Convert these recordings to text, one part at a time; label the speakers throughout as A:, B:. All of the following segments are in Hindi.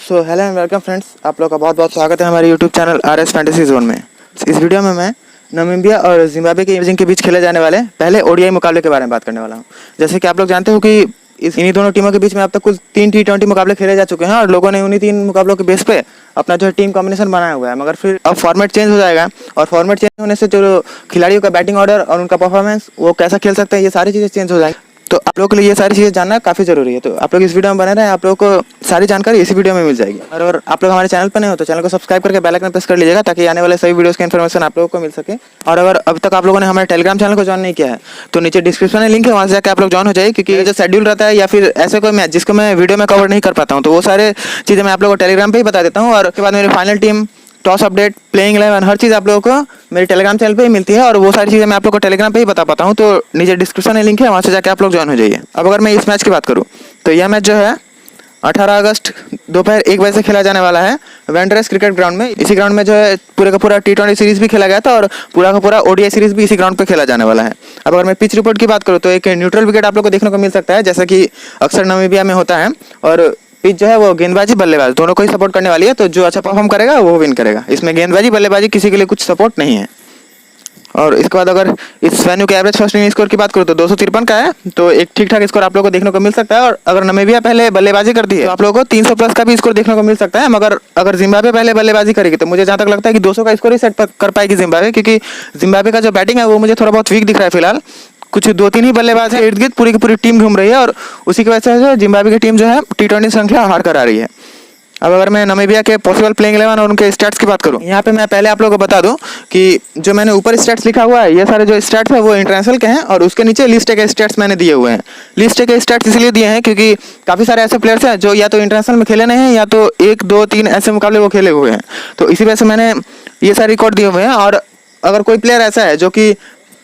A: So hello and welcome friends, आप लोग का बहुत बहुत स्वागत है हमारे YouTube channel RS fantasy zone में। इस वीडियो में मैं नामीबिया और जिम्बाब्वे के इमेजिंग के बीच खेले जाने वाले पहले ओडीआई मुकाबले के बारे में बात करने वाला हूं। जैसे कि आप लोग जानते हो कि इन्हीं दोनों टीमों के बीच में अब तक कुल 3 T20 मुकाबले खेले जा चुके हैं और लोगों ने उन्हीं 3 मुकाबलों के बेस पे अपना जो है टीम कॉम्बिनेशन बनाया हुआ है। मगर फिर अब फॉर्मेट चेंज हो जाएगा और फॉर्मेट चेंज होने से जो खिलाड़ियों का बैटिंग ऑर्डर और उनका परफॉर्मेंस वो कैसा खेल सकते हैं, ये सारी चीज़ें चेंज हो जाएंगी। तो आप लोगों के लिए ये सारी चीज़ें जानना काफ़ी ज़रूरी है। तो आप लोग इस वीडियो में बने रहें, आप लोगों को सारी जानकारी इसी वीडियो में मिल जाएगी। और अगर आप लोग हमारे चैनल पर नहीं हो तो चैनल को सब्सक्राइब करके बेल आइकन प्रेस कर लीजिएगा ताकि आने वाले सभी वीडियोस की इन्फॉर्मेशन आप लोगों को मिल सके। और अगर अब तक आप लोगों ने हमारे टेलीग्राम चैनल को ज्वाइन नहीं किया है तो नीचे डिस्क्रिप्शन में लिंक है, वहाँ से जाकर आप लोग ज्वाइन हो जाइए। क्योंकि जो शेड्यूल रहता है या फिर ऐसे कोई मैच जिसको मैं वीडियो में कवर नहीं कर पाता हूँ तो वो सारे चीज़ें मैं आप लोगों को टेलीग्राम पर ही बता देता हूँ। और उसके बाद मेरी final team, toss update, playing 11, हर चीज़ आप लोगों को मेरे टेलीग्राम चैनल पे ही मिलती है और वो सारी चीज़ें मैं आप लोगों को टेलीग्राम पे ही बता पाता हूँ। तो नीचे डिस्क्रिप्शन में लिंक है, वहाँ से जाकर आप लोग ज्वाइन हो जाइए। अब अगर मैं इस मैच की बात करूँ तो यह मैच जो है 18 अगस्त दोपहर 1 बजे से खेला जाने वाला है वेंडरेस क्रिकेट ग्राउंड में। इसी ग्राउंड में जो है पूरे का पूरा T20 सीरीज भी खेला गया था और पूरा का पूरा ODI सीरीज भी इसी ग्राउंड पे खेला जाने वाला है। अब अगर मैं पिच रिपोर्ट की बात करूँ तो एक न्यूट्रल विकेट आप लोग को देखने को मिल सकता है, जैसा कि अक्सर नामीबिया में होता है। और पिच जो है वो गेंदबाजी बल्लेबाज दोनों को ही सपोर्ट करने वाली है, तो जो अच्छा परफॉर्म करेगा वो विन करेगा। इसमें गेंदबाजी बल्लेबाजी किसी के लिए कुछ सपोर्ट नहीं है। और इसके बाद अगर इस वेन्यू के एवरेज फर्स्ट इनिंग स्कोर की बात करूँ तो 253 का है, तो एक ठीक ठाक स्कोर आप लोगों को देखने को मिल सकता है। और अगर नामीबिया पहले बल्लेबाजी करती है तो आप लोगों को 300 प्लस का भी स्कोर देखने को मिल सकता है। मगर अगर जिम्बाब्वे पहले बल्लेबाजी करेगी तो मुझे जहाँ तक लगता है कि 200 का स्कोर ही सेट कर पाएगी जिम्बाब्वे, क्योंकि जिम्बाब्वे का जो बैटिंग है वो मुझे थोड़ा बहुत वीक दिख रहा है फिलहाल। कुछ 2-3 ही बल्लेबाज है इर्द गिर्द, पूरी की पूरी टीम घूम रही है और उसी की वजह से जिम्बाब्वे की टीम जो है T20 श्रृंखला हार कर आ रही है। अब अगर मैं नामीबिया के पॉसिबल प्लेइंग 11 और उनके स्टैट्स की बात करूं, यहाँ पे मैं पहले आप लोगों को बता दूं कि जो मैंने ऊपर स्टैट्स लिखा हुआ है ये सारे जो स्टैट्स है वो इंटरनेशनल के हैं और उसके नीचे लिस्ट के स्टैट्स मैंने दिए हुए हैं। लिस्ट के स्टैट्स इसलिए दिए हैं क्योंकि काफ़ी सारे ऐसे प्लेयर्स हैं जो या तो इंटरनेशनल में खेले नहीं हैं या तो 1, 2, 3 ऐसे मुकाबले वो खेले हुए हैं, तो इसी वजह से मैंने ये सारे रिकॉर्ड दिए हुए हैं। और अगर कोई प्लेयर ऐसा है जो कि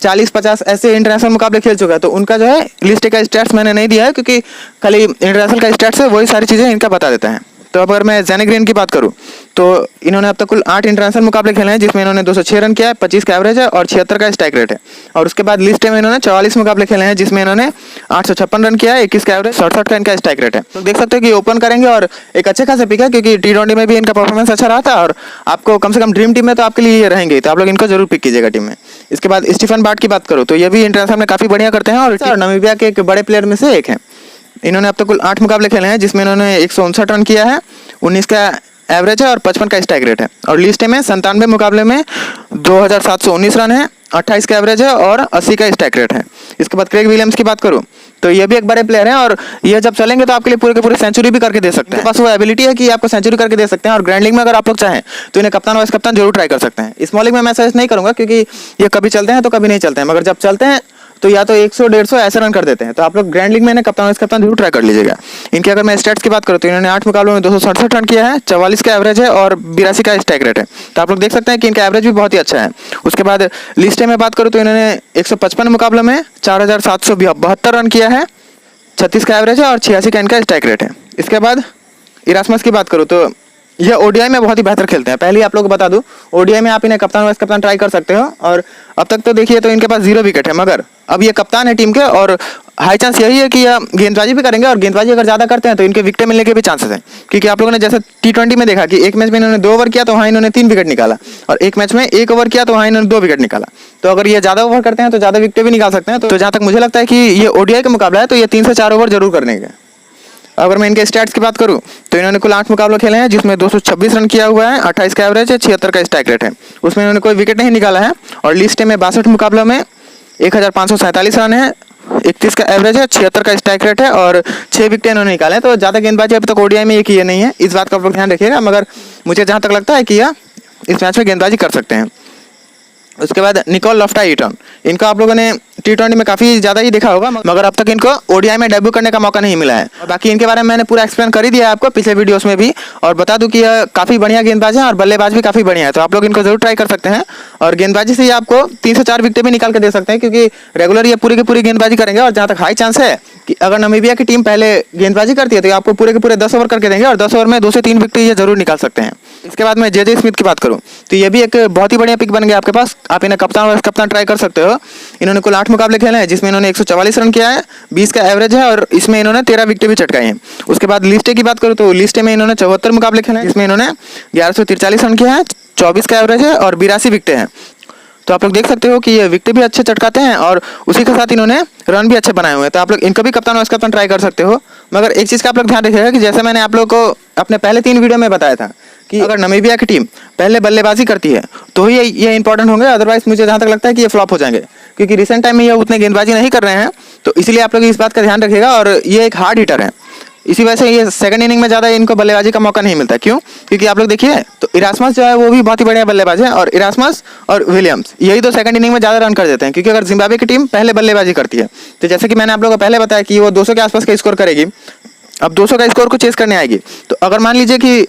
A: 40-50 ऐसे इंटरनेशनल मुकाबले खेल चुका है तो उनका जो है लिस्ट का स्टैट्स मैंने नहीं दिया है, क्योंकि खाली इंटरनेशनल का स्टैट्स है वही सारी चीज़ें इनका बता देता है। तो अब अगर मैं जेनी ग्रीन की बात करूं तो इन्होंने अब तक कुल 8 इंटरनेशनल मुकाबले खेले हैं, जिसमें इन्होंने 206 रन किया है, 25 का एवरेज है और 76 का स्ट्राइक रेट है। और उसके बाद लिस्ट में इन्होंने 44 मुकाबले खेले हैं, जिसमें इन्होंने 856 रन किया है, 21 का एवरेज, 67 का इनका स्ट्राइक रेट है। तो देख सकते हो कि ओपन करेंगे और एक अच्छे खासे पिक है, क्योंकि T20 में भी इनका परफॉर्मेंस अच्छा रहा था और आपको कम से कम ड्रीम टीम में तो आपके लिए ये रहेंगे, तो आप लोग इनको जरूर पिक कीजिएगा टीम में। इसके बाद स्टीफन बार्ट की बात करूँ तो ये भी इंटरनेशनल में काफ़ी बढ़िया करते हैं और नामीबिया के एक बड़े प्लेयर में से एक है। इन्होंने अब तक कुल 8 मुकाबले खेले हैं, जिसमें इन्होंने 159 रन किया है, 19 का एवरेज है और 55 का स्ट्राइक रेट है। और लिस्ट में 97 मुकाबले में 2719 रन है, 28 का एवरेज है और 80 का स्ट्राइक रेट है। इसके बाद क्रेग विलियम्स की बात करूं तो ये भी एक बड़े प्लेयर हैं और ये जब चलेंगे तो आपके लिए पूरे के पूरे सेंचुरी भी करके दे सकते हैं। बस वो एबिलिटी है कि आपको सेंचुरी करके दे सकते हैं। और ग्रैंड लीग में अगर आप लोग चाहें तो इन्हें कप्तान वाइस कप्तान जरूर ट्राई कर सकते हैं। स्मॉल लीग में मैं सजेस्ट नहीं करूंगा, क्योंकि ये कभी चलते हैं तो कभी नहीं चलते हैं, मगर जब चलते हैं तो या तो 100-150 ऐसे रन कर देते हैं। तो आप लोग ग्रैंड लीग में इन्हें कप्तान वाइस कप्तान जरूर ट्राई कर लीजिएगा। इनके अगर मैं स्टैट्स की बात करूँ तो इन्होंने 8 मुकाबलों में 267 रन किया है, 44 का एवरेज है और 82 का स्ट्राइक रेट है। तो आप लोग देख सकते हैं कि इनका एवरेज भी बहुत ही अच्छा है। उसके बाद लिस्ट में बात करूँ तो इन्होंने 155 मुकाबलों में 4772 रन किया है, 36 का एवरेज है और 86 का इनका स्ट्राइक रेट है। इसके बाद इरास्मस की बात करूँ तो यह ODI में बहुत ही बेहतर खेलते हैं। पहले ही आप लोग को बता दूं, ODI में आप इन्हें कप्तान वाइस कप्तान ट्राई कर सकते हो। और अब तक तो देखिए तो इनके पास 0 विकेट है, मगर अब ये कप्तान है टीम के और हाई चांस यही है कि यह गेंदबाजी भी करेंगे और गेंदबाजी अगर ज़्यादा करते हैं तो इनके विकेट मिलने के भी चांसेस हैं। क्योंकि आप लोगों ने जैसे T20 में देखा कि एक मैच में इन्होंने 2 ओवर किया तो वहाँ इन्होंने 3 विकेट निकाला और एक मैच में 1 ओवर किया तो वहाँ इन्होंने 2 विकेट निकाला। तो अगर ये ज़्यादा ओवर करते हैं तो ज़्यादा विकेट भी निकाल सकते हैं। तो जहाँ तक मुझे लगता है कि ये ODI का मुकाबला है तो ये 3 से 4 ओवर जरूर करने के। अगर मैं इनके स्टैट्स की बात करूं तो इन्होंने कुल 8 मुकाबले खेले हैं, जिसमें 226 रन किया हुआ है, 28 का एवरेज है, 76 का स्ट्राइक रेट है। उसमें इन्होंने कोई विकेट नहीं निकाला है। और लिस्ट में 62 मुकाबलों में 1547 रन है, 31 का एवरेज है, 76 का स्ट्राइक रेट है और 6 विकेट इन्होंने निकाले हैं। तो ज़्यादा गेंदबाजी अभी तक ODI में ये किए नहीं है, इस बात का आप लोग ध्यान रखिएगा। मगर मुझे जहाँ तक लगता है कि यह इस मैच में गेंदबाजी कर सकते हैं। उसके बाद निकोल लॉफ्टन-ईटन, इनका आप लोगों ने T20 में काफ़ी ज़्यादा ही देखा होगा, मगर अब तक इनको ODI में डेब्यू करने का मौका नहीं मिला है। और बाकी इनके बारे में मैंने पूरा एक्सप्लेन कर ही दिया है आपको पिछले वीडियोस में भी। और बता दूं कि यह काफ़ी बढ़िया गेंदबाज है और बल्लेबाज भी काफ़ी बढ़िया है, तो आप लोग इनको जरूर ट्राई कर सकते हैं। और गेंदबाजी से ही आपको 3 से 4 विकेट भी निकाल के दे सकते हैं, क्योंकि रेगुलर ये पूरी की पूरी गेंदबाजी करेंगे। और जहाँ तक हाई चांस है कि अगर नामीबिया की टीम पहले गेंदबाजी करती है तो आपको पूरे के पूरे 10 ओवर करके देंगे और 10 ओवर में 2 से 3 विकेट ये जरूर निकाल सकते हैं। इसके बाद मैं जे स्मिथ की बात करूँ तो ये भी एक बहुत ही बढ़िया पिक बन गया आपके पास, आप इन्हें कप्तान वाइस कप्तान ट्राई कर सकते हो। इन्होंने कुल 8 मुकाबले खेले हैं जिसमें इन्होंने 144 रन किया है, 20 का एवरेज है और इसमें इन्होंने 13 विकेट भी चटकाए हैं। उसके बाद लिस्ट ए की बात करूँ तो लिस्ट ए में इन्होंने 74 मुकाबले खेले हैं जिसमें इन्होंने 1143 रन किया है, 24 का एवरेज है और 82 विकेटें हैं। तो आप लोग देख सकते हो कि ये विकेट भी अच्छे चटकाते हैं और उसी के साथ इन्होंने रन भी अच्छे बनाए हुए हैं। तो आप लोग इनको भी कप्तान वाइस कप्तान ट्राई कर सकते हो। मगर एक चीज़ का आप लोग ध्यान रखिएगा कि जैसे मैंने आप लोग को अपने पहले 3 वीडियो में बताया था कि अगर नामीबिया की टीम पहले बल्लेबाजी करती है तो ही ये इंपॉर्टेंट होंगे, अदरवाइज मुझे जहाँ तक लगता है कि ये फ्लॉप हो जाएंगे, क्योंकि रिसेंट टाइम में ये उतने गेंदबाजी नहीं कर रहे हैं। तो इसलिए आप लोग इस बात का ध्यान रखिएगा। और ये एक हार्ड हिटर है, इसी वजह से ये सेकंड इनिंग में ज़्यादा इनको बल्लेबाजी का मौका नहीं मिलता। क्यों? क्योंकि आप लोग देखिए तो इरास्मस जो है वो भी बहुत ही बढ़िया बल्लेबाज है, और इरास्मस और विलियम्स यही तो सेकंड इनिंग में ज़्यादा रन कर देते हैं। क्योंकि अगर जिम्बाब्वे की टीम पहले बल्लेबाजी करती है तो जैसे कि मैंने आप लोगों को पहले बताया कि वो 200 के आसपास का स्कोर करेगी, अब 200 का स्कोर को चेस करने आएगी। तो अगर मान लीजिए कि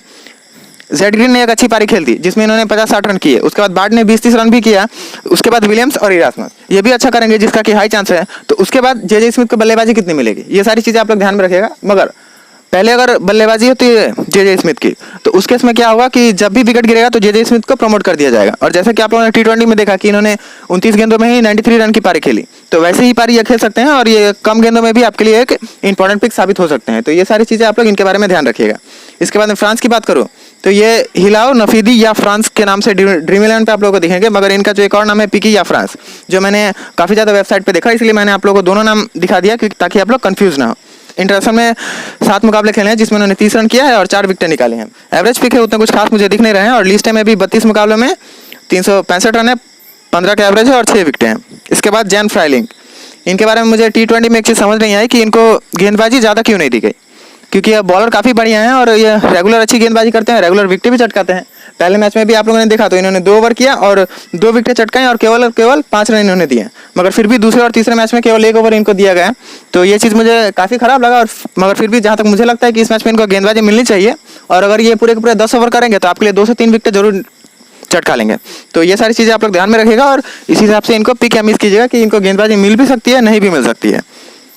A: जेड ग्रीन ने एक अच्छी पारी खेल दी जिसमें इन्होंने 50-60 रन किए, उसके बाद बार्ड ने 20-30 रन भी किया, उसके बाद विलियम्स और इरास्मस ये भी अच्छा करेंगे जिसका कि हाई चांस है, तो उसके बाद जे स्मिथ को बल्लेबाजी कितनी मिलेगी, ये सारी चीज़ें आप लोग ध्यान में रखिएगा। मगर पहले अगर बल्लेबाजी होती है जे स्मिथ की तो उस केस में क्या होगा कि जब भी विकेट गिरेगा तो जे स्मिथ को प्रमोट कर दिया जाएगा। और जैसे कि आप लोगों ने T20 में देखा कि इन्होंने 29 गेंदों में ही 93 रन की पारी खेली, तो वैसे ही पारी ये खेल सकते हैं और ये कम गेंदों में भी आपके लिए एक इंपॉर्टेंट पिक साबित हो सकते हैं। तो ये सारी चीज़ें आप लोग इनके बारे में ध्यान रखिएगा। इसके बाद में फ्रांस की बात करूँ तो ये हिलाओ नफीदी या फ्रांस के नाम से ड्रीम 11 पे आप लोगों को दिखेंगे, मगर इनका जो एक और नाम है पिकी या फ्रांस, जो मैंने काफ़ी ज़्यादा वेबसाइट पे देखा, इसलिए मैंने आप लोगों को दोनों नाम दिखा दिया क्योंकि ताकि आप लोग कंफ्यूज ना हो। इंटरनेशनल में 7 मुकाबले खेले हैं जिसमें उन्होंने 30 रन किया है और 4 विकेट निकाले हैं। एवरेज पिक है उतना कुछ खास मुझे दिख नहीं रहे हैं। और लिस्ट में भी 32 मुकाबलों में 365 रन है, 15 का एवरेज है और 6 विकेट हैं। इसके बाद जैन फ्राइलिंग, इनके बारे में मुझे T20 में एक चीज़ समझ नहीं आई कि इनको गेंदबाजी ज़्यादा क्यों नहीं दी गई, क्योंकि ये बॉलर काफ़ी बढ़िया हैं और ये रेगुलर अच्छी गेंदबाजी करते हैं, रेगुलर विकेट भी चटकाते हैं। पहले मैच में भी आप लोगों ने देखा तो इन्होंने 2 ओवर किया और 2 विकेट चटकाए और केवल 5 रन इन्होंने दिए, मगर फिर भी दूसरे और तीसरे मैच में केवल 1 ओवर इनको दिया गया। तो ये चीज़ मुझे काफ़ी ख़राब लगा। और मगर फिर भी जहाँ तक मुझे लगता है कि इस मैच में इनको गेंदबाजी मिलनी चाहिए, और अगर ये पूरे के पूरे 10 ओवर करेंगे तो आपके लिए 2 से 3 विकेट जरूर चटका लेंगे। तो ये सारी चीज़ें आप लोग ध्यान में रखिएगा और इसी हिसाब से इनको पिक या मिस कीजिएगा कि इनको गेंदबाजी मिल भी सकती है, नहीं भी मिल सकती है।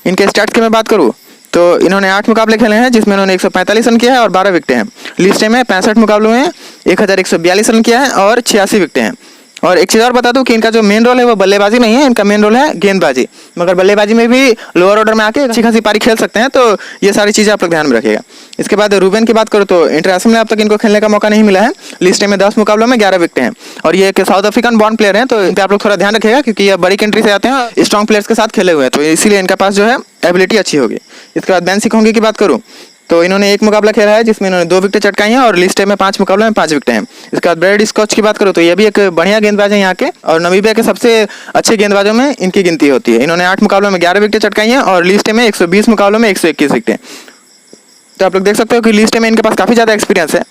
A: इनके स्टैट्स की मैं बात करूँ तो इन्होंने 8 मुकाबले खेले हैं जिसमें इन्होंने 145 रन किया है और 12 विकेटें हैं। लिस्ट में 65 मुकाबलों में 1142 रन किया है और 86 विकेटें हैं। और एक चीज़ और बता दूं कि इनका जो मेन रोल है वो बल्लेबाजी नहीं है, इनका मेन रोल है गेंदबाजी, मगर बल्लेबाजी में भी लोअर ऑर्डर में आके अच्छी खासी पारी खेल सकते हैं। तो ये सारी चीज़ें आप लोग ध्यान में रखिएगा। इसके बाद रूबेन की बात करूँ तो इंटरनेशनल में अब तक इनको खेलने का मौका नहीं मिला है। लिस्ट में 10 मुकाबलों में 11 विकेटें हैं और ये एक साउथ अफ्रीकन बॉर्न प्लेयर हैं, तो इन पर आप लोग थोड़ा ध्यान रखिएगा क्योंकि ये बड़ी कंट्री से आते हैं, स्ट्रॉन्ग प्लेयर्स के साथ खेले हुए हैं, तो इसीलिए इनके पास जो है एबिलिटी अच्छी होगी। इसके बाद बेन सिकोंगी की बात करूँ तो इन्होंने 1 मुकाबला खेला है जिसमें इन्होंने 2 विकेट चटकाई हैं और लिस्ट में 5 मुकाबलों में 5 विकेट हैं। इसके बाद ब्रेड स्कॉच की बात करूँ तो ये भी एक बढ़िया गेंदबाज है यहाँ के, और नामीबिया के सबसे अच्छे गेंदबाजों में इनकी गिनती होती है। इन्होंने 8 मुकाबलों में 11 विकेट चटकाई हैं और लिस्ट में 120 मुकाबलों में 121 विकेटें। तो आप लोग देख सकते हो कि लिस्ट में इनके पास काफ़ी ज़्यादा एक्सपीरियंस है।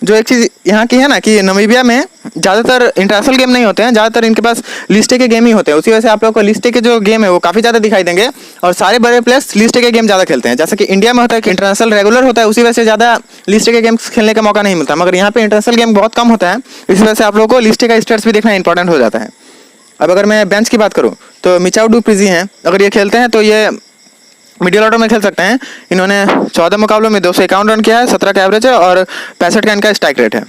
A: जो एक चीज़ यहाँ की है ना कि नामीबिया में ज़्यादातर इंटरनेशनल गेम नहीं होते हैं, ज़्यादातर इनके पास लिस्टे के गेम ही होते हैं। उसी वजह से आप लोगों को लिस्टे के जो गेम है वो काफ़ी ज़्यादा दिखाई देंगे और सारे बड़े प्लेयर्स लिस्टे के गेम ज़्यादा खेलते हैं। जैसे कि इंडिया में होता है कि इंटरनेशनल रेगुलर होता है, उसी वजह से ज़्यादा लिस्टे के गेम्स खेलने का मौका नहीं मिलता, मगर यहाँ पे इंटरनेशनल गेम बहुत कम होता है, इस वजह से आप लोगों को लिस्टे का स्टेट्स भी देखना इंपॉर्टेंट हो जाता है। अब अगर मैं बेंच की बात करूँ तो मिचाओ डू प्रिजी हैं, अगर ये खेलते हैं तो ये मिडिल ऑर्डर में खेल सकते हैं। इन्होंने 14 मुकाबलों में 251 रन किया है, 17 का एवरेज है और 65 का इनका स्ट्राइक रेट है।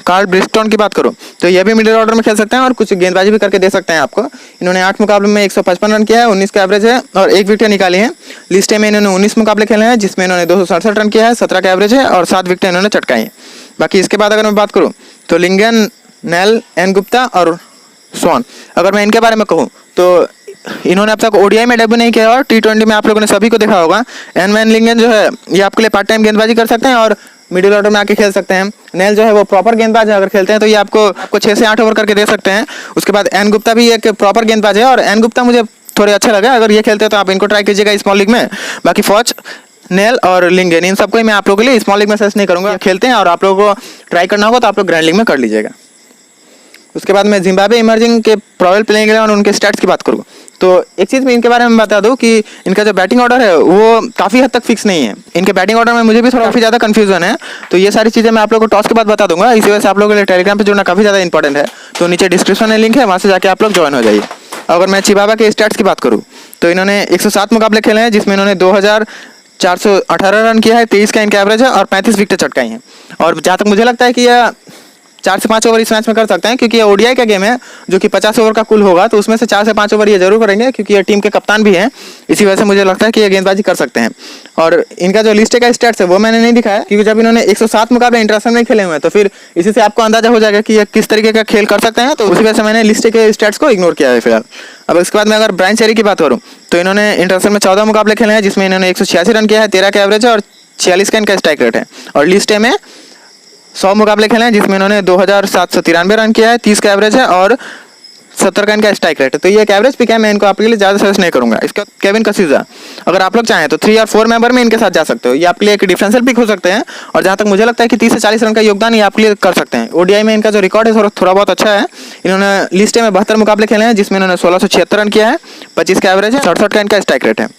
A: कार्ल ब्रिस्टोन की बात करूँ तो ये भी मिडिल ऑर्डर में खेल सकते हैं और कुछ गेंदबाजी भी करके दे सकते हैं आपको। इन्होंने 8 मुकाबलों में 155 रन किया है, 19 का एवरेज है और 1 विकेट निकाली है। लिस्ट में इन्होंने 19 मुकाबले खेले हैं जिसमें इन्होंने 267 रन किया है, 17 का एवरेज है और 7 विकेट इन्होंने चटकाई है। बाकी इसके बाद अगर मैं बात करूँ तो लिंगन, नेल, एन गुप्ता और स्वान, अगर मैं इनके बारे में कहूँ तो इन्होंने अब तक ओडीआई में डेब्यू नहीं किया और T20 में आप लोगों ने सभी को देखा होगा। एन वैन लिंगन जो है ये आपके लिए पार्ट टाइम गेंदबाजी कर सकते हैं और मिडिल ऑर्डर में आके खेल सकते हैं। नेल जो है वो प्रॉपर गेंदबाज है, अगर खेलते हैं तो ये आपको 6 से 8 ओवर करके दे सकते हैं। उसके बाद एन गुप्ता भी एक प्रॉपर गेंदबाज है और एन गुप्ता मुझे थोड़े अच्छे लगे, अगर ये खेलते हैं तो आप इनको ट्राई कीजिएगा स्मॉल लीग में। बाकी फौज, नेल और लिंगन इन सबको मैं आप लोगों के लिए स्मॉल लीग में सजेस्ट नहीं करूँगा, खेलते हैं और आप लोगों को ट्राई करना होगा तो आप लोग ग्रैंड लीग में कर लीजिएगा। उसके बाद मैं जिम्बाब्वे इमर्जिंग के प्रॉबल प्लेइंग 11 और उनके स्टैट्स की बात करूँ तो एक चीज़ मैं इनके बारे में बता दूं कि इनका जो बैटिंग ऑर्डर है वो काफ़ी हद तक फिक्स नहीं है। इनके बैटिंग ऑर्डर में मुझे भी काफ़ी ज़्यादा कन्फ्यूजन है, तो ये सारी चीज़ें मैं आप लोगों को टॉस के बाद बता दूंगा। इसी वजह से आप लोगों के लिए टेलीग्राम पे जुड़ना काफ़ी ज़्यादा इंपॉर्टेंट है, तो नीचे डिस्क्रिप्शन में लिंक है, वहाँ से जाके आप लोग ज्वाइन हो जाइए। अगर मैं चिबाबा के स्टैट्स की बात करूँ तो इन्होंने 107 मुकाबले खेले हैं जिसमें इन्होंने 2418 रन किया है, 23 का इनका एवरेज है और 35 विकेट चटकाई हैं। और जहाँ तक मुझे लगता है कि यह 4 से 5 ओवर इस मैच में कर सकते हैं, क्योंकि ये ओडीआई का गेम है जो कि 50 ओवर का कुल होगा, तो उसमें से 4 से 5 ओवर ये जरूर करेंगे, क्योंकि ये टीम के कप्तान भी हैं। इसी वजह से मुझे लगता है कि ये गेंदबाजी कर सकते हैं। और इनका जो लिस्ट का स्टैट्स है वो मैंने नहीं दिखाया, क्योंकि जब इन्होंने 107 मुकाबले इंटरनेशनल में खेले हुए हैं, तो फिर इसी से आपको अंदाजा हो जाएगा कि ये किस तरीके का खेल कर सकते हैं। तो उसी वजह से मैंने लिस्ट के स्टैट्स को इग्नोर किया है फिलहाल। अब इसके बाद मैं अगर ब्रायन चेरी की बात करूँ तो इन्होंने इंटरनेशनल में 14 मुकाबले खेले हैं, जिसमें इन्होंने 186 रन किया है, 13 का एवरेज है और 46 का इनका स्ट्राइक रेट है। और लिस्ट ए में 100 मुकाबले खेले हैं, जिसमें इन्होंने 2793 रन किया है, 30 का एवरेज है और 70 का इनका स्ट्राइक रेट है। तो ये एक एवरेज पिक है, मैं इनको आपके लिए ज़्यादा सजेस्ट नहीं करूंगा। इसके बाद केविन कसिजा, अगर आप लोग चाहें तो 3 और 4 मेंबर में इनके साथ जा सकते हो। ये आपके लिए एक डिफरेंशियल पिक हो सकते हैं, और जहां तक मुझे लगता है कि 30 से 40 रन का योगदान ये आपके लिए कर सकते हैं। ओडीआई में इनका जो रिकॉर्ड है थोड़ा बहुत अच्छा है। इन्होंने लिस्ट में 72 मुकाबले खेले हैं, जिसमें इन्होंने 1676 रन किया है, 25 का एवरेज है, 67 का इनका स्ट्राइक रेट है।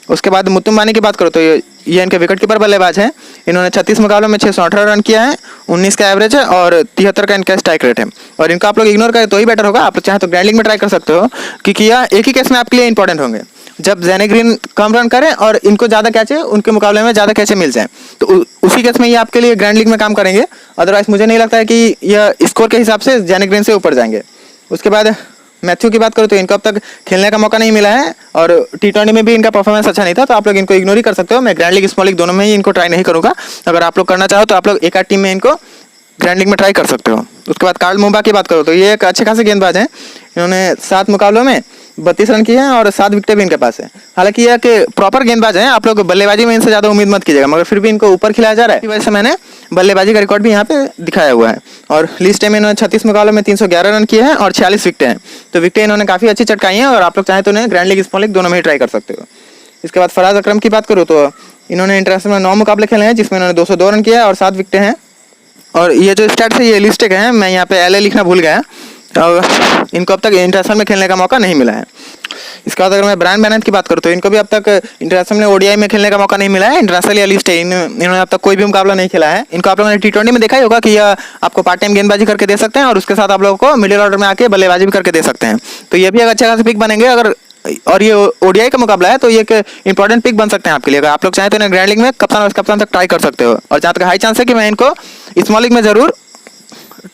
A: उसके बाद मुत्तुम बानी की बात करो तो ये इनके विकेट कीपर बल्लेबाज हैं। इन्होंने 36 मुकाबलों में 618 रन किया है, 19 का एवरेज है और 73 का इनका स्ट्राइक रेट है। और इनको आप लोग इग्नोर करें तो ही बेटर होगा। आप लोग चाहे तो ग्रैंड लीग में ट्राई कर सकते हो, क्योंकि यह एक ही केस में आपके लिए इंपॉर्टेंट होंगे, जब ज़ैनी ग्रीन कम रन करें और इनको ज़्यादा कैचे उनके मुकाबले में ज़्यादा कैचे मिल जाएं, तो उसी केस में ये आपके लिए ग्रैंड लीग में काम करेंगे। अदरवाइज मुझे नहीं लगता है कि यह स्कोर के हिसाब से ज़ैनी ग्रीन से ऊपर जाएंगे। उसके बाद मैथ्यू की बात करूँ तो इनको अब तक खेलने का मौका नहीं मिला है, और T20 में भी इनका परफॉर्मेंस अच्छा नहीं था, तो आप लोग इनको इग्नोर ही कर सकते हो। मैं ग्रैंड लीग स्मॉल लीग दोनों में ही इनको ट्राई नहीं करूँगा। अगर आप लोग करना चाहो तो आप लोग एक आध टीम में इनको ग्रैंड लीग में ट्राई कर सकते हो। उसके बाद कार्ल मुंबा की बात करो तो ये एक अच्छे खासे गेंदबाज हैं। इन्होंने 7 मुकाबलों में 32 रन किए हैं और 7 विकेटें भी इनके पास है। हालांकि यह कि प्रॉपर गेंदबाज हैं, आप लोग बल्लेबाजी में इनसे ज़्यादा उम्मीद मत कीजिएगा, मगर फिर भी इनको ऊपर खिलाया जा रहा है। इस वजह से मैंने बल्लेबाजी का रिकॉर्ड भी यहाँ पे दिखाया हुआ है। और लिस्ट में इन्होंने 36 मुकाबलों में 311 रन किए हैं और 46 विकेटें हैं। तो विकेटें इन्होंने काफ़ी अच्छी चटकाई हैं, और आप लोग चाहें तो उन्हें ग्रैंड लीग स्मॉल लीग दोनों में ही ट्राई कर सकते हो। इसके बाद फराज अकरम की बात करूँ तो इन्होंने इंटरनेशनल में 9 मुकाबले खेले हैं, जिसमें इन्होंने 202 रन किया है और 7 विकेटें हैं। और ये जो स्टैट्स है ये लिस्ट के हैं, मैं यहाँ पे LA लिखना भूल गया, और इनको अब तक इंटरनेशनल में खेलने का मौका नहीं मिला है। इसके बाद अगर मैं ब्रायन बेनेट की बात करूँ तो इनको भी अब तक इंटरनेशनल में ओडीआई में खेलने का मौका नहीं मिला है। इंटरनेशनल या लिस्ट है, इन्होंने अब तक कोई भी मुकाबला नहीं खेला है। इनको आप लोगों ने T20 में देखा ही होगा कि यह आपको पार्ट टाइम गेंदबाजी करके दे सकते हैं, और उसके साथ आप लोगों को मिडिल ऑर्डर में आके बल्लेबाजी भी करके दे सकते हैं। तो ये भी एक अच्छा खासा पिक बनेंगे अगर, और ये ओडीआई का मुकाबला है तो ये एक इंपॉर्टेंट पिक बन सकते हैं आपके लिए। अगर आप लोग चाहें तो इन्हें ग्रैंड लीग में कप्तान तक ट्राई कर सकते हो। और जहाँ तक हाई चांस है कि मैं इनको स्मॉल लीग में जरूर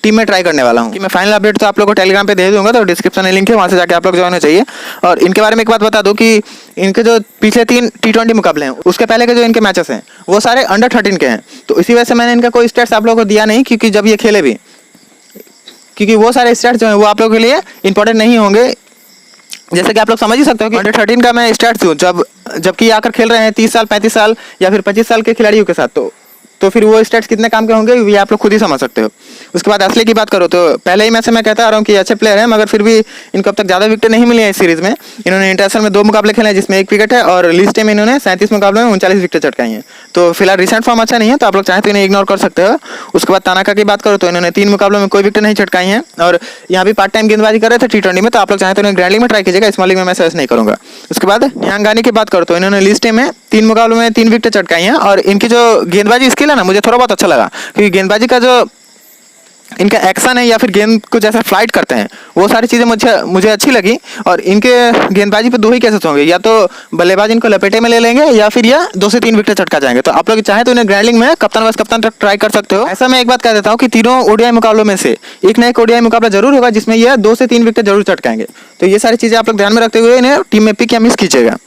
A: टीम में ट्राई करने वाला हूँ। कि मैं फाइनल अपडेट तो आप लोगों को टेलीग्राम पे दे दूंगा, तो डिस्क्रिप्शन में लिंक है, वहाँ से जाके आप लोग ज्वाइन होना चाहिए। और इनके बारे में एक बात बता दूं कि इनके जो पिछले 3 T20 मुकाबले हैं, उसके पहले के जो इनके मैचेस हैं वो सारे अंडर 13 के हैं। तो इसी वजह से मैंने इनका कोई स्टैट्स आप लोगों को दिया नहीं, क्योंकि जब ये खेले भी, क्योंकि वो सारे स्टैट्स जो हैं वो आप लोगों के लिए इंपॉर्टेंट नहीं होंगे। जैसे कि आप लोग समझ ही सकते हो कि अंडर 13 का मैं स्टैट्स दूँ जबकि आकर खेल रहे हैं 30 साल 35 साल या फिर 25 साल के खिलाड़ियों के साथ, तो फिर वो स्टैट्स कितने काम के होंगे ये आप लोग खुद ही समझ सकते हो। उसके बाद असली की बात करो तो पहले ही मैच से मैं कहता आ रहा हूँ कि अच्छे प्लेयर हैं, मगर फिर भी इनको अब तक ज़्यादा विकेट नहीं मिली है इस सीरीज़ में। इन्होंने इंटरनेशनल में 2 मुकाबले खेले हैं, जिसमें 1 विकेट है, और लिस्ट में इन्होंने 37 मुकाबले में 39 विकेट चटकाई हैं। तो फिलहाल रिसेंट फॉर्म अच्छा नहीं है, तो आप लोग चाहें तो इन्हें इग्नोर कर सकते हो। उसके बाद तानाका की बात करो तो इन्होंने 3 मुकाबलों में कोई विकेट नहीं चटकाई हैं, और यहाँ भी पार्ट टाइम गेंदबाजी कर रहे थे T20 में। तो आप लोग चाहें तो इन्हें ग्रैंड लीग में ट्राई कीजिएगा, स्मॉल लीग में मैं सजेस्ट नहीं करूँगा। उसके बाद नियांगानी की बात करो तो इन्होंने लिस्ट में 3 मुकाबलों में 3 विकेट चटकाई हैं, और इनकी जो गेंदबाजी स्किल है ना, मुझे थोड़ा बहुत अच्छा लगा, क्योंकि गेंदबाजी का जो इनका एक्शन है या फिर गेंद को जैसे फ्लाइट करते हैं, वो सारी चीज़ें मुझे अच्छी लगी। और इनके गेंदबाजी पे 2 ही केसेस होंगे, या तो बल्लेबाज इनको लपेटे में ले लेंगे या फिर यह 2 से 3 विकेट चटका जाएंगे। तो आप लोग चाहें तो इन्हें ग्रैंड लीग में कप्तान वाइस कप्तान तक ट्राई कर सकते हो। ऐसा मैं एक बात कह देता हूँ कि तीनों ओडीआई मुकाबलों में से एक ना एक ओडीआई मुकाबला जरूर होगा जिसमें यह 2 से 3 विकेट जरूर चटकाएंगे। तो ये सारी चीज़ें आप लोग ध्यान में रखते हुए इन्हें टीम में पिक या मिस कीजिएगा।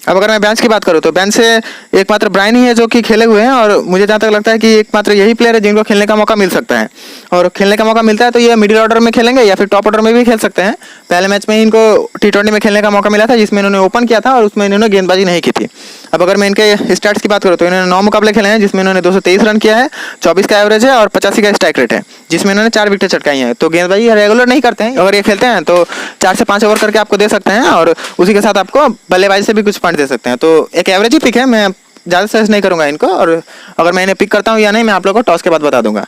A: अब अगर मैं बेंच की बात करूँ तो बेंच से एकमात्र ब्रायन ही है जो कि खेले हुए हैं, और मुझे जहाँ तक लगता है कि एकमात्र यही प्लेयर है जिनको खेलने का मौका मिल सकता है। और खेलने का मौका मिलता है तो ये मिडिल ऑर्डर में खेलेंगे या फिर टॉप ऑर्डर में भी खेल सकते हैं। पहले मैच में ही इनको T20 में खेलने का मौका मिला था, जिसमें इन्होंने ओपन किया था और उसमें इन्होंने गेंदबाजी नहीं की थी। अब अगर मैं इनके स्टैट्स की बात करूँ तो इन्होंने 9 मुकाबले खेले हैं, जिसमें इन्होंने 223 रन किया है, 24 का एवरेज है और 85 का स्ट्राइक रेट है, जिसमें इन्होंने 4 विकेट चटकाई हैं। तो गेंदबाजी रेगुलर नहीं करते हैं, अगर ये खेलते हैं तो 4 से 5 ओवर करके आपको दे सकते हैं, और उसी के साथ आपको बल्लेबाजी से भी कुछ पॉइंट दे सकते हैं। तो एक एवरेज ही पिक है, मैं ज़्यादा सजेस्ट नहीं करूँगा इनको। और अगर मैं इन्हें पिक करता हूँ या नहीं, मैं आप लोगों को टॉस के बाद बता दूंगा।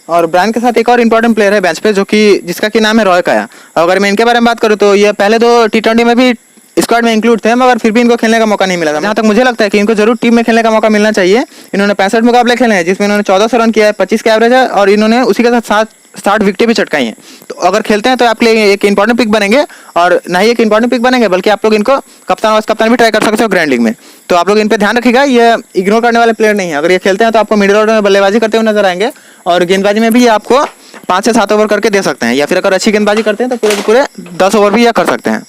A: और ब्रायन के साथ एक और इंपॉर्टेंट प्लेयर है बेंच पे, जो कि जिसका कि नाम है रॉय काया। अगर मैं इनके बारे में बात करूँ तो ये पहले 2 T20 में भी स्क्वाड में इंक्लूड थे, मगर फिर भी इनको खेलने का मौका नहीं मिला था। जहाँ तक मुझे लगता है कि इनको जरूर टीम में खेलने का मौका मिलना चाहिए। इन्होंने 65 मुकाबले खेले हैं, जिसमें इन्होंने 1400 रन किया है, 25 का एवरेज है, और इन्होंने उसी के साथ 60 विकेटें भी चटकाई हैं। तो अगर खेलते हैं तो आपके लिए एक इंपॉर्टेंट पिक बनेंगे, और ना ही एक इंपॉर्टेंट पिक बनेंगे बल्कि आप लोग इनको कप्तान वाइस कप्तान भी ट्राई कर सकते हो ग्रैंड लीग में। तो आप लोग इन पे ध्यान रखिएगा, ये इग्नोर करने वाले प्लेयर नहीं है। अगर ये खेलते हैं तो आपको मिडिल ऑर्डर में बल्लेबाजी करते हुए नजर आएंगे, और गेंदबाजी में भी आपको 5 से 7 ओवर करके दे सकते हैं, या फिर अगर अच्छी गेंदबाजी करते हैं तो पूरे के पूरे 10 ओवर भी यह कर सकते हैं।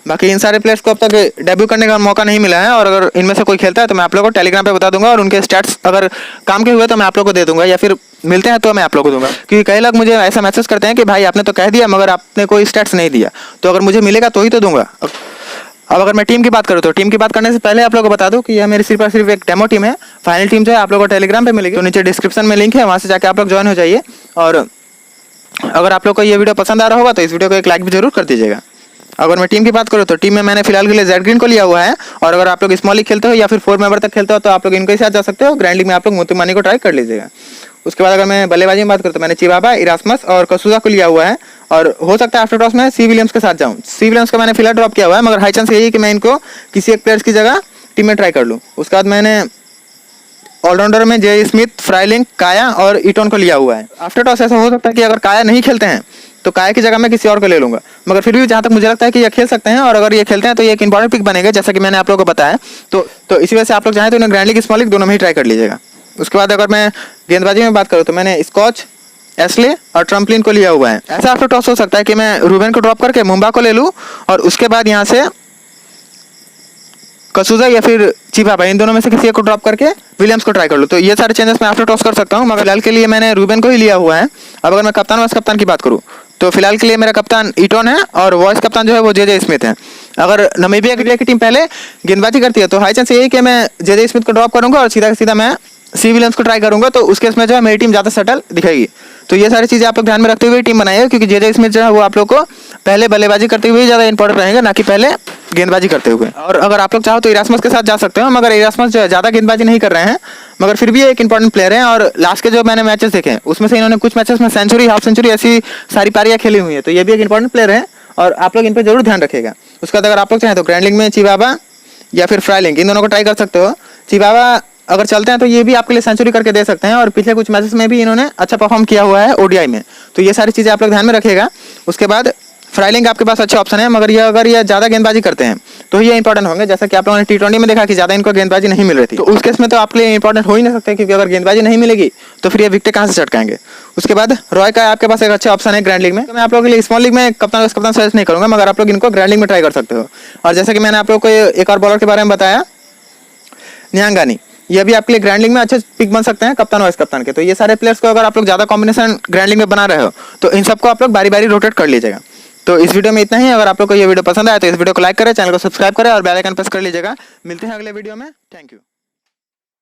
A: बाकी इन सारे प्लेयर्स को अब तक डेब्यू करने का मौका नहीं मिला है, और अगर इनमें से कोई खेलता है तो मैं आप लोगों को टेलीग्राम पे बता दूंगा, और उनके स्टैट्स अगर काम के हुए तो मैं आप लोगों को दे दूंगा, या फिर मिलते हैं तो मैं आप लोगों को दूंगा। क्योंकि कई लोग मुझे ऐसा मैसेज करते हैं कि भाई आपने तो कह दिया मगर आपने कोई स्टैट्स नहीं दिया, तो अगर मुझे मिलेगा तो ही तो दूंगा। अब अगर मैं टीम की बात करूँ तो टीम की बात करने से पहले आप लोगों को बता दूं कि यह मेरी सिर्फ और सिर्फ एक डेमो टीम है। फाइनल टीम जो है आप लोगों को टेलीग्राम पे मिलेगी, तो नीचे डिस्क्रिप्शन में लिंक है, वहाँ से जाकर आप लोग ज्वाइन हो जाइए। और अगर आप लोग को ये वीडियो पसंद आ रहा होगा तो इस वीडियो को एक लाइक भी जरूर कर दीजिएगा। अगर मैं टीम की बात करूँ तो टीम में मैंने फिलहाल के लिए जेड ग्रीन को लिया हुआ है, और अगर आप लोग स्मॉल लीग खेलते हो या फिर 4 मेंबर तक खेलते हो तो आप लोग इनके साथ जा सकते हो। ग्रैंड लीग में आप लोग मोतीमानी को ट्राई कर लीजिएगा। उसके बाद अगर मैं बल्लेबाजी में बात करूँ तो मैंने चिबाबा, इरास्मस और कसूजा को लिया हुआ है, और हो सकता है आफ्टर टॉस में सी विलियम्स के साथ जाऊँ। सी विलियम्स को मैंने फिलहाल ड्रॉप किया हुआ है, मगर हाई चांस यही है कि मैं इनको किसी एक प्लेयर्स की जगह टीम में ट्राई कर लूँ। उसके बाद मैंने ऑलराउंडर में जे स्मिथ, फ्राइलिंग, काया और ईटोन को लिया हुआ है। आफ्टर टॉस ऐसा हो सकता है कि अगर काया नहीं खेलते हैं तो काया की जगह मैं किसी और को ले लूंगा, मगर फिर भी जहाँ तक मुझे लगता है कि ये खेल सकते हैं, और अगर ये खेलते हैं तो ये एक इंपॉर्टेंट पिक बनेगा, जैसा कि मैंने आप लोगों को बताया। तो इसी वजह से आप लोग चाहें तो उन्हें ग्रैंड लीग, स्मॉल लीग दोनों में ही ट्राई कर लीजिएगा। उसके बाद अगर मैं गेंदबाजी में बात करूँ तो मैंने स्कॉच, एस्ले और ट्रम्पलिन को लिया हुआ है। ऐसा आफ्टर टॉस हो सकता है कि मैं रूबेन को ड्रॉप करके मुंबा को ले लूँ, और उसके बाद यहाँ से कसूजा या फिर चिबाबा, इन दोनों में से किसी एक को ड्रॉप करके विलियम्स को ट्राई कर लूँ। तो ये सारे चेंजेस मैं आफ्टर टॉस कर सकता हूँ, मगर फिलहाल के लिए मैंने रूबेन को ही लिया हुआ है। अब अगर मैं कप्तान वाइस कप्तान की बात करूँ तो फिलहाल के लिए मेरा कप्तान ईटोन है, और वॉइस कप्तान जो है वो जे स्मिथ है। अगर नामीबिया की टीम पहले गेंदबाजी करती है तो हाई चांस यही कि मैं जे स्मिथ को ड्रॉप करूँगा और सीधा सीधा मैं सी विलियम्स को ट्राई करूँगा, तो उस केस में जो है मेरी टीम ज़्यादा सेटल दिखेगी। तो ये सारी चीज़ें आप लोग ध्यान में रखते हुए टीम बनाई है, क्योंकि जे स्मिथ जो है वो आप लोग को पहले बल्लेबाजी करते हुए ज़्यादा इंपॉर्टेंट रहेगा, ना कि पहले गेंदबाजी करते हुए। और अगर आप लोग चाहो तो इरास्मस के साथ जा सकते हो, मगर इरास्मस जो है ज़्यादा गेंदबाजी नहीं कर रहे हैं, मगर फिर भी एक इंपॉर्टेंट प्लेयर है। और लास्ट के जो मैंने मैचेस देखे हैं उसमें से इन्होंने कुछ मैचेस में सेंचुरी, हाफ सेंचुरी ऐसी सारी पारियाँ खेली हुई है, तो ये भी एक इंपॉर्टेंट प्लेयर है, और आप लोग इन पर जरूर ध्यान रखिएगा। उसके बाद अगर आप लोग चाहें तो ग्रैंड लीग में चिबाबा या फिर फ्राइलिंग, इन दोनों को ट्राई कर सकते हो। चिबाबा अगर चलते हैं तो ये भी आपके लिए सेंचुरी करके दे सकते हैं, और पिछले कुछ मैचेस में भी इन्होंने अच्छा परफॉर्म किया हुआ है ओडीआई में, तो ये सारी चीज़ें आप लोग ध्यान में रखिएगा। उसके बाद फ्राइलिंग आपके पास अच्छे ऑप्शन है, मगर ये अगर ये ज़्यादा गेंदबाजी करते हैं तो ये इंपॉर्टेंट होंगे, जैसा कि आप लोगों ने टी20 में देखा कि ज़्यादा इनको गेंदबाजी नहीं मिल रही थी, तो उस केस में तो आपके लिए इंपॉर्टेंट हो ही नहीं सकते, क्योंकि अगर गेंदबाजी नहीं मिलेगी तो फिर ये विकेट कहाँ से चटकाएंगे। उसके बाद रॉय का आपके पास एक अच्छा ऑप्शन है ग्रैंड लीग में। तो मैं आप लोगों के लिए स्मॉल लीग में कप्तान सजेस्ट नहीं करूँगा, मगर आप लोग इनको ग्रैंड लीग में ट्राई कर सकते हो। और जैसा कि मैंने आप लोग को एक और बॉलर के बारे में बताया, न्यांगानी, ये भी आपके लिए ग्रैंड लीग में अच्छे पिक बन सकते हैं कप्तान वाइस कप्तान के। तो ये सारे प्लेयर्स को अगर आप लोग ज़्यादा कॉम्बिनेशन ग्रैंड लीग में बना रहे हो तो इन सबको आप लोग बारी बारी रोटेट कर लीजिएगा। तो इस वीडियो में इतना ही। अगर आप लोग को ये वीडियो पसंद आया तो इस वीडियो को लाइक करें, चैनल को सब्सक्राइब करें और बेल आइकन प्रेस कर लीजिएगा। मिलते हैं अगले वीडियो में। Thank you.